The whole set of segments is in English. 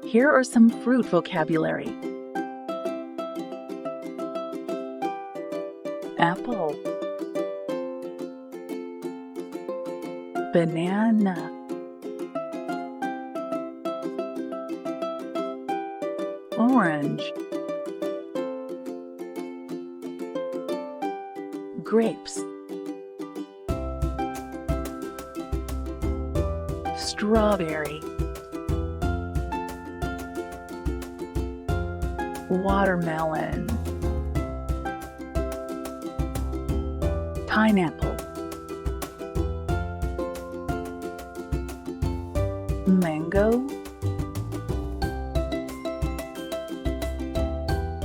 Here are some fruit vocabulary. Apple, banana, orange, grapes, strawberry, watermelon, pineapple, mango,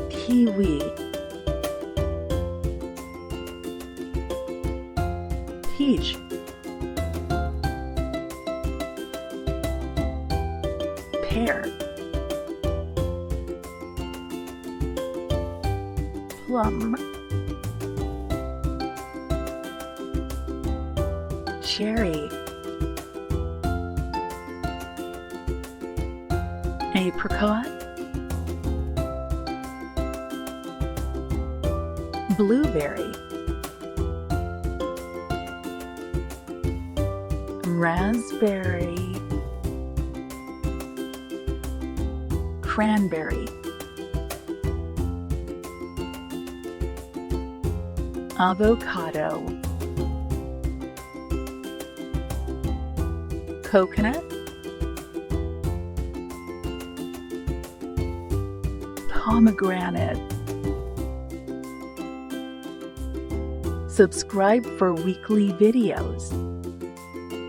kiwi, peach, pear, plum, cherry, apricot, blueberry, raspberry, cranberry, avocado, coconut, pomegranate. Subscribe for weekly videos.